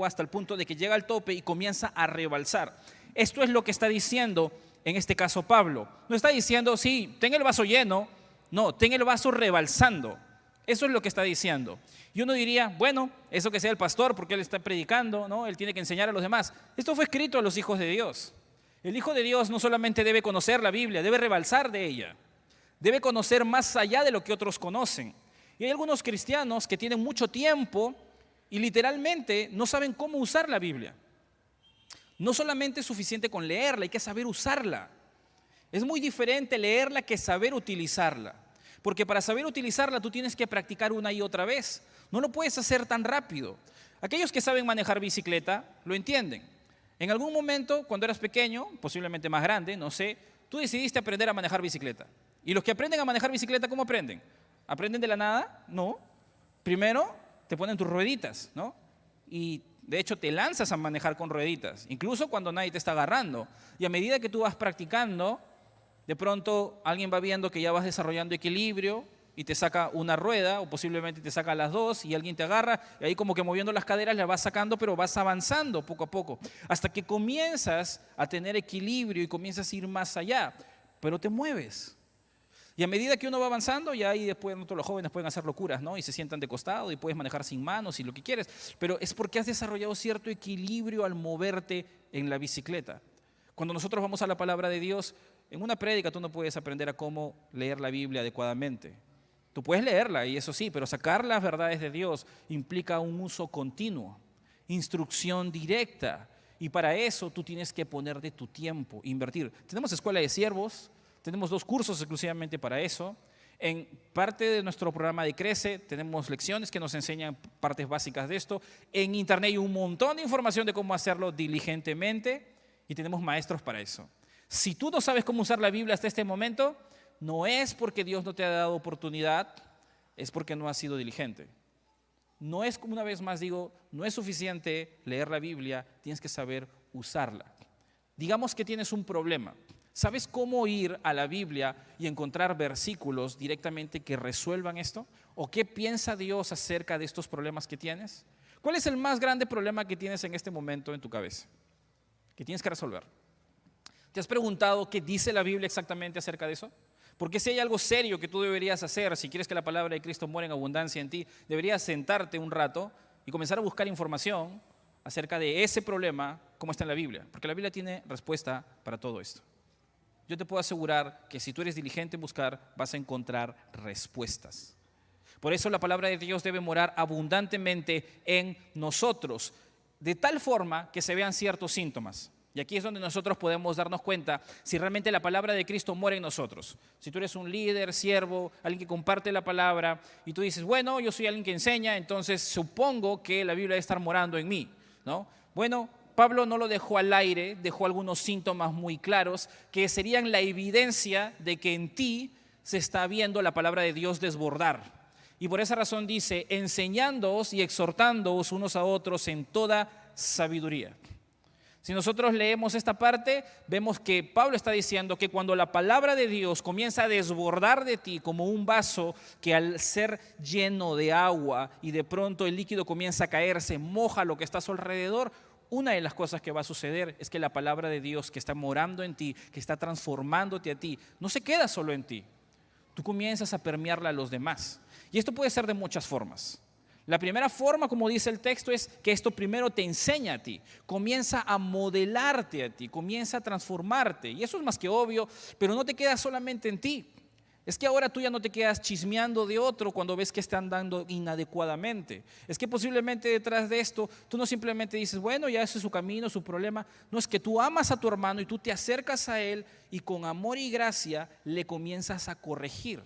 hasta el punto de que llega al tope y comienza a rebalsar. Esto es lo que está diciendo, en este caso, Pablo. No está diciendo, sí, ten el vaso lleno. No, ten el vaso rebalsando. Eso es lo que está diciendo. Y uno diría, bueno, eso que sea el pastor, porque él está predicando, ¿no? Él tiene que enseñar a los demás. Esto fue escrito a los hijos de Dios. El Hijo de Dios no solamente debe conocer la Biblia, debe rebalsar de ella. Debe conocer más allá de lo que otros conocen. Y hay algunos cristianos que tienen mucho tiempo y literalmente no saben cómo usar la Biblia. No solamente es suficiente con leerla, hay que saber usarla. Es muy diferente leerla que saber utilizarla. Porque para saber utilizarla tú tienes que practicar una y otra vez. No lo puedes hacer tan rápido. Aquellos que saben manejar bicicleta lo entienden. En algún momento, cuando eras pequeño, posiblemente más grande, no sé, tú decidiste aprender a manejar bicicleta. Y los que aprenden a manejar bicicleta, ¿cómo aprenden? ¿Aprenden de la nada? No. Primero te ponen tus rueditas, ¿no? Y de hecho te lanzas a manejar con rueditas, incluso cuando nadie te está agarrando. Y a medida que tú vas practicando, De pronto alguien va viendo que ya vas desarrollando equilibrio y te saca una rueda o posiblemente te saca las dos y alguien te agarra y ahí como que moviendo las caderas la vas sacando, pero vas avanzando poco a poco hasta que comienzas a tener equilibrio y comienzas a ir más allá, pero te mueves. Y a medida que uno va avanzando, ya ahí después los jóvenes pueden hacer locuras, ¿no? Y se sientan de costado y puedes manejar sin manos y lo que quieres, pero es porque has desarrollado cierto equilibrio al moverte en la bicicleta. Cuando nosotros vamos a la palabra de Dios, en una prédica tú no puedes aprender a cómo leer la Biblia adecuadamente. Tú puedes leerla, y eso sí, pero sacar las verdades de Dios implica un uso continuo, instrucción directa. Y para eso tú tienes que poner de tu tiempo, invertir. Tenemos escuela de siervos, tenemos 2 cursos exclusivamente para eso. En parte de nuestro programa de Crece tenemos lecciones que nos enseñan partes básicas de esto. En internet hay un montón de información de cómo hacerlo diligentemente y tenemos maestros para eso. Si tú no sabes cómo usar la Biblia hasta este momento, no es porque Dios no te ha dado oportunidad, es porque no has sido diligente. No es, como una vez más digo, no es suficiente leer la Biblia, tienes que saber usarla. Digamos que tienes un problema. ¿Sabes cómo ir a la Biblia y encontrar versículos directamente que resuelvan esto? ¿O qué piensa Dios acerca de estos problemas que tienes? ¿Cuál es el más grande problema que tienes en este momento en tu cabeza? Que tienes que resolver. ¿Te has preguntado qué dice la Biblia exactamente acerca de eso? Porque si hay algo serio que tú deberías hacer, si quieres que la palabra de Cristo muera en abundancia en ti, deberías sentarte un rato y comenzar a buscar información acerca de ese problema, como está en la Biblia. Porque la Biblia tiene respuesta para todo esto. Yo te puedo asegurar que si tú eres diligente en buscar, vas a encontrar respuestas. Por eso la palabra de Dios debe morar abundantemente en nosotros, de tal forma que se vean ciertos síntomas. Y aquí es donde nosotros podemos darnos cuenta si realmente la palabra de Cristo mora en nosotros. Si tú eres un líder, siervo, alguien que comparte la palabra y tú dices, bueno, yo soy alguien que enseña, entonces supongo que la Biblia debe estar morando en mí, ¿no? Bueno, Pablo no lo dejó al aire, dejó algunos síntomas muy claros que serían la evidencia de que en ti se está viendo la palabra de Dios desbordar. Y por esa razón dice, enseñándoos y exhortándoos unos a otros en toda sabiduría. Si nosotros leemos esta parte, vemos que Pablo está diciendo que cuando la palabra de Dios comienza a desbordar de ti como un vaso que al ser lleno de agua y de pronto el líquido comienza a caerse, moja lo que está a su alrededor, una de las cosas que va a suceder es que la palabra de Dios que está morando en ti, que está transformándote a ti, no se queda solo en ti. Tú comienzas a permearla a los demás. Y esto puede ser de muchas formas. La primera forma, como dice el texto, es que esto primero te enseña a ti, comienza a modelarte a ti, comienza a transformarte. Y eso es más que obvio, pero no te queda solamente en ti. Es que ahora tú ya no te quedas chismeando de otro cuando ves que está andando inadecuadamente. Es que posiblemente detrás de esto tú no simplemente dices, bueno, ya ese es su camino, su problema. No, es que tú amas a tu hermano y tú te acercas a él y con amor y gracia le comienzas a corregir.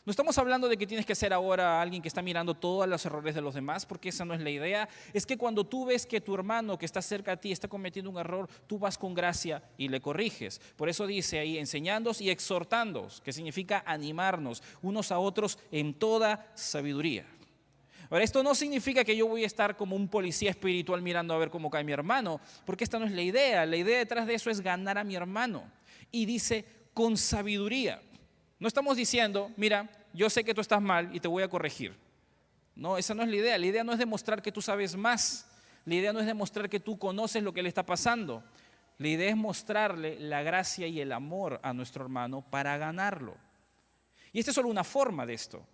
No estamos hablando de que tienes que ser ahora alguien que está mirando todos los errores de los demás, porque esa no es la idea. Es que cuando tú ves que tu hermano que está cerca a ti está cometiendo un error, tú vas con gracia y le corriges. Por eso dice ahí, enseñándoos y exhortándoos, que significa animarnos unos a otros en toda sabiduría. Ahora, esto no significa que yo voy a estar como un policía espiritual mirando a ver cómo cae mi hermano, porque esta no es la idea. La idea detrás de eso es ganar a mi hermano. Y dice, con sabiduría. No estamos diciendo, mira, yo sé que tú estás mal y te voy a corregir. No, esa no es la idea. La idea no es demostrar que tú sabes más. La idea no es demostrar que tú conoces lo que le está pasando. La idea es mostrarle la gracia y el amor a nuestro hermano para ganarlo. Y esta es solo una forma de esto.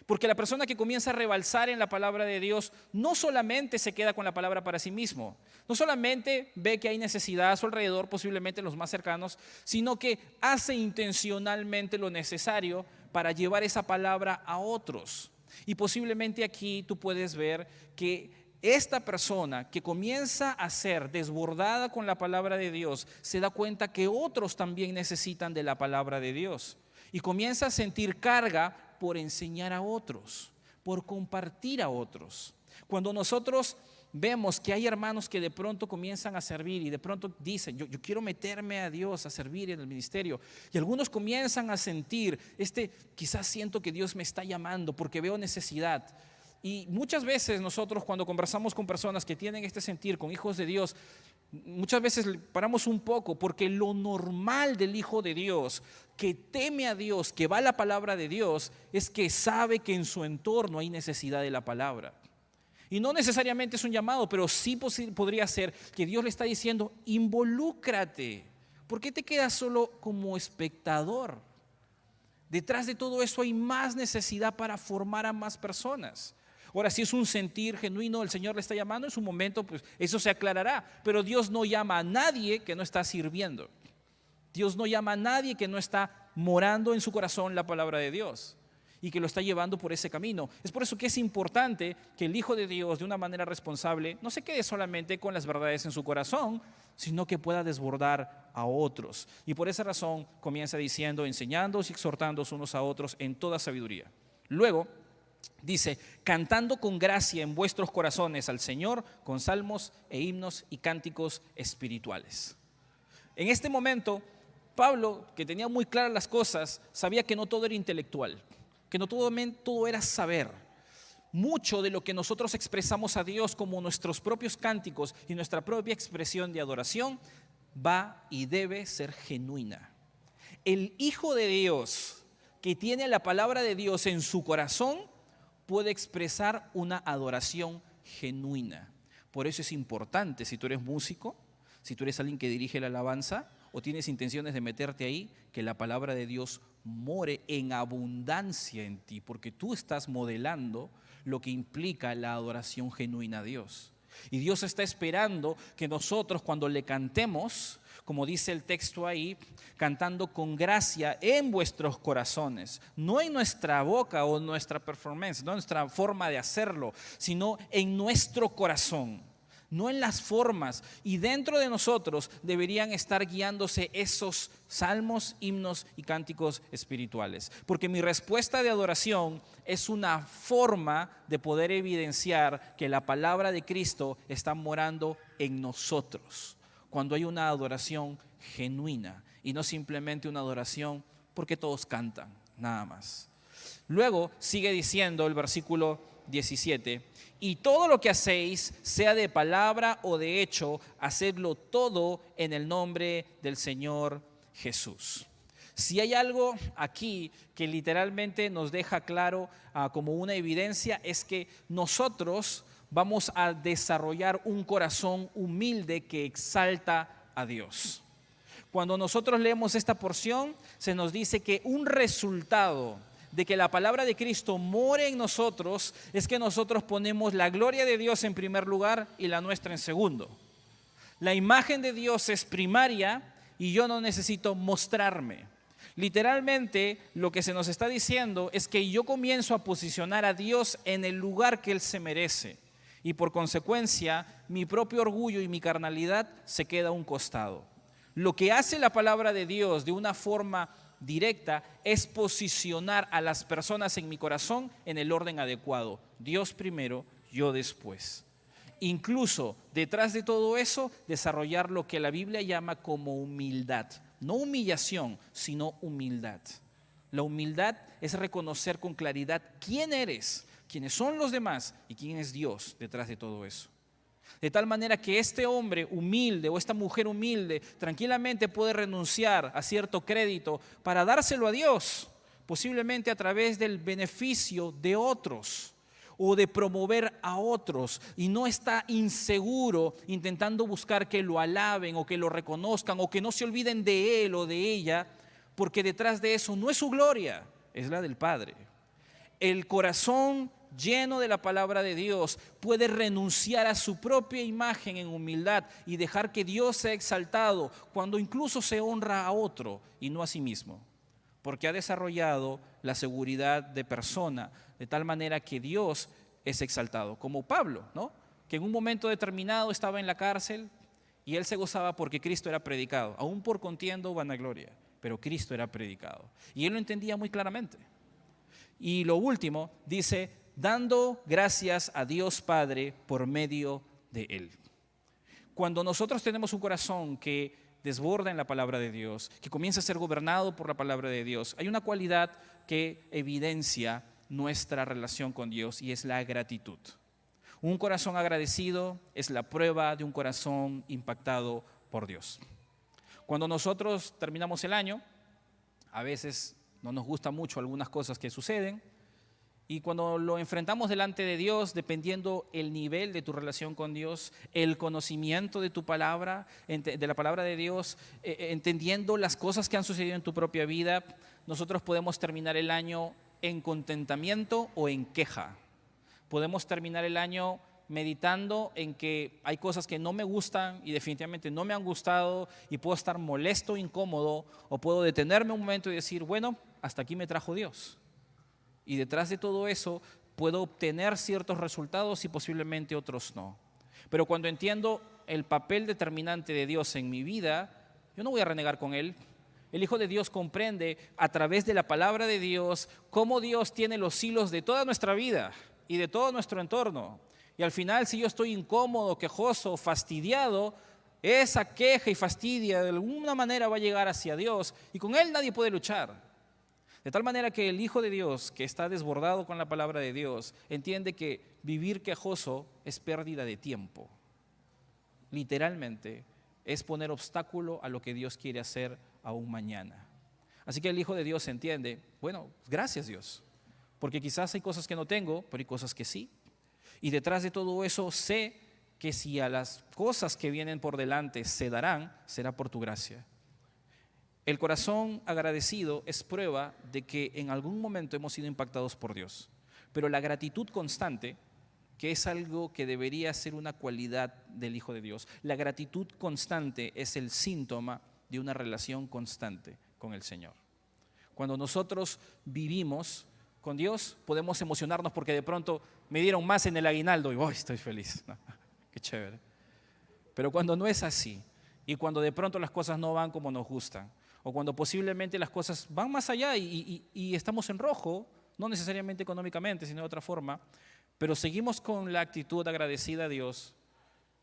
Porque la persona que comienza a rebalsar en la palabra de Dios no solamente se queda con la palabra para sí mismo, no solamente ve que hay necesidad a su alrededor, posiblemente los más cercanos, sino que hace intencionalmente lo necesario para llevar esa palabra a otros. Y posiblemente aquí tú puedes ver que esta persona que comienza a ser desbordada con la palabra de Dios se da cuenta que otros también necesitan de la palabra de Dios y comienza a sentir carga por enseñar a otros, por compartir a otros. Cuando nosotros vemos que hay hermanos que de pronto comienzan a servir y de pronto dicen, yo quiero meterme a Dios a servir en el ministerio, y algunos comienzan a sentir, quizás siento que Dios me está llamando porque veo necesidad. Y muchas veces nosotros cuando conversamos con personas que tienen este sentir, con hijos de Dios, muchas veces paramos un poco porque lo normal del hijo de Dios, que teme a Dios, que va a la palabra de Dios, es que sabe que en su entorno hay necesidad de la palabra. Y no necesariamente es un llamado, pero sí podría ser que Dios le está diciendo, involúcrate. ¿Por qué te quedas solo como espectador? Detrás de todo eso hay más necesidad para formar a más personas. Ahora, si es un sentir genuino, el Señor le está llamando, en su momento, pues eso se aclarará. Pero Dios no llama a nadie que no está sirviendo. Dios no llama a nadie que no está morando en su corazón la palabra de Dios y que lo está llevando por ese camino. Es por eso que es importante que el Hijo de Dios, de una manera responsable, no se quede solamente con las verdades en su corazón, sino que pueda desbordar a otros. Y por esa razón comienza diciendo, enseñándoos y exhortándoos unos a otros en toda sabiduría. Luego dice, cantando con gracia en vuestros corazones al Señor con salmos e himnos y cánticos espirituales. En este momento, Pablo, que tenía muy claras las cosas, sabía que no todo era intelectual, que no todo era saber. Mucho de lo que nosotros expresamos a Dios como nuestros propios cánticos y nuestra propia expresión de adoración va y debe ser genuina. El Hijo de Dios que tiene la palabra de Dios en su corazón puede expresar una adoración genuina. Por eso es importante, si tú eres músico, si tú eres alguien que dirige la alabanza o tienes intenciones de meterte ahí, que la palabra de Dios more en abundancia en ti, porque tú estás modelando lo que implica la adoración genuina a Dios. Y Dios está esperando que nosotros cuando le cantemos, como dice el texto ahí, cantando con gracia en vuestros corazones, no en nuestra boca o nuestra performance, no en nuestra forma de hacerlo, sino en nuestro corazón, no en las formas. Y dentro de nosotros deberían estar guiándose esos salmos, himnos y cánticos espirituales. Porque mi respuesta de adoración es una forma de poder evidenciar que la palabra de Cristo está morando en nosotros. Cuando hay una adoración genuina y no simplemente una adoración porque todos cantan, nada más. Luego sigue diciendo el versículo 17, y todo lo que hacéis, sea de palabra o de hecho, hacedlo todo en el nombre del Señor Jesús. Si hay algo aquí que literalmente nos deja claro como una evidencia, es que nosotros vamos a desarrollar un corazón humilde que exalta a Dios. Cuando nosotros leemos esta porción, se nos dice que un resultado de que la palabra de Cristo more en nosotros es que nosotros ponemos la gloria de Dios en primer lugar y la nuestra en segundo. La imagen de Dios es primaria y yo no necesito mostrarme. Literalmente lo que se nos está diciendo es que yo comienzo a posicionar a Dios en el lugar que Él se merece y por consecuencia mi propio orgullo y mi carnalidad se queda a un costado. Lo que hace la palabra de Dios de una forma directa es posicionar a las personas en mi corazón en el orden adecuado. Dios primero, yo después. Incluso detrás de todo eso, desarrollar lo que la Biblia llama como humildad. No humillación, sino humildad. La humildad es reconocer con claridad quién eres, quiénes son los demás y quién es Dios detrás de todo eso. De tal manera que este hombre humilde o esta mujer humilde tranquilamente puede renunciar a cierto crédito para dárselo a Dios, posiblemente a través del beneficio de otros o de promover a otros, y no está inseguro intentando buscar que lo alaben o que lo reconozcan o que no se olviden de él o de ella, porque detrás de eso no es su gloria, es la del Padre. El corazón lleno de la palabra de Dios puede renunciar a su propia imagen en humildad y dejar que Dios sea exaltado cuando incluso se honra a otro y no a sí mismo, porque ha desarrollado la seguridad de persona de tal manera que Dios es exaltado, como Pablo, ¿no? Que en un momento determinado estaba en la cárcel y él se gozaba porque Cristo era predicado, aún por contienda o vanagloria, pero Cristo era predicado y él lo entendía muy claramente. Y lo último dice, dando gracias a Dios Padre por medio de Él. Cuando nosotros tenemos un corazón que desborda en la palabra de Dios, que comienza a ser gobernado por la palabra de Dios, hay una cualidad que evidencia nuestra relación con Dios y es la gratitud. Un corazón agradecido es la prueba de un corazón impactado por Dios. Cuando nosotros terminamos el año, a veces no nos gustan mucho algunas cosas que suceden, y cuando lo enfrentamos delante de Dios, dependiendo el nivel de tu relación con Dios, el conocimiento de tu palabra, de la palabra de Dios, entendiendo las cosas que han sucedido en tu propia vida, nosotros podemos terminar el año en contentamiento o en queja. Podemos terminar el año meditando en que hay cosas que no me gustan y definitivamente no me han gustado y puedo estar molesto, incómodo, o puedo detenerme un momento y decir, bueno, hasta aquí me trajo Dios. Y detrás de todo eso puedo obtener ciertos resultados y posiblemente otros no. Pero cuando entiendo el papel determinante de Dios en mi vida, yo no voy a renegar con Él. El Hijo de Dios comprende a través de la palabra de Dios cómo Dios tiene los hilos de toda nuestra vida y de todo nuestro entorno. Y al final, si yo estoy incómodo, quejoso, fastidiado, esa queja y fastidia de alguna manera va a llegar hacia Dios y con Él nadie puede luchar. De tal manera que el Hijo de Dios, que está desbordado con la palabra de Dios, entiende que vivir quejoso es pérdida de tiempo. Literalmente, es poner obstáculo a lo que Dios quiere hacer aún mañana. Así que el Hijo de Dios entiende, bueno, gracias Dios, porque quizás hay cosas que no tengo, pero hay cosas que sí. Y detrás de todo eso sé que si a las cosas que vienen por delante se darán, será por tu gracia. El corazón agradecido es prueba de que en algún momento hemos sido impactados por Dios. Pero la gratitud constante, que es algo que debería ser una cualidad del Hijo de Dios, la gratitud constante es el síntoma de una relación constante con el Señor. Cuando nosotros vivimos con Dios, podemos emocionarnos porque de pronto me dieron más en el aguinaldo y ¡ay, estoy feliz! ¡Qué chévere! Pero cuando no es así y cuando de pronto las cosas no van como nos gustan, o cuando posiblemente las cosas van más allá y estamos en rojo, no necesariamente económicamente, sino de otra forma, pero seguimos con la actitud agradecida a Dios,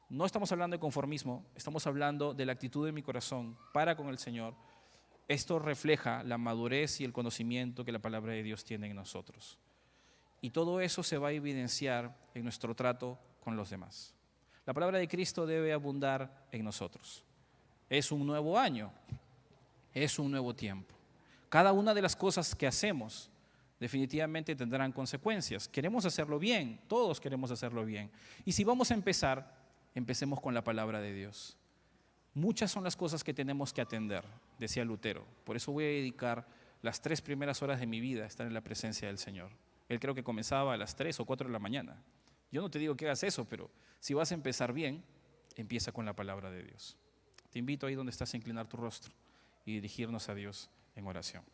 no estamos hablando de conformismo, estamos hablando de la actitud de mi corazón para con el Señor. Esto refleja la madurez y el conocimiento que la palabra de Dios tiene en nosotros. Y todo eso se va a evidenciar en nuestro trato con los demás. La palabra de Cristo debe abundar en nosotros. Es un nuevo año. Es un nuevo tiempo. Cada una de las cosas que hacemos definitivamente tendrán consecuencias. Queremos hacerlo bien, todos queremos hacerlo bien. Y si vamos a empezar, empecemos con la palabra de Dios. Muchas son las cosas que tenemos que atender, decía Lutero. Por eso voy a dedicar las 3 primeras horas de mi vida a estar en la presencia del Señor. Él creo que comenzaba a las 3 o 4 de la mañana. Yo no te digo que hagas eso, pero si vas a empezar bien, empieza con la palabra de Dios. Te invito ahí donde estás a inclinar tu rostro y dirigirnos a Dios en oración.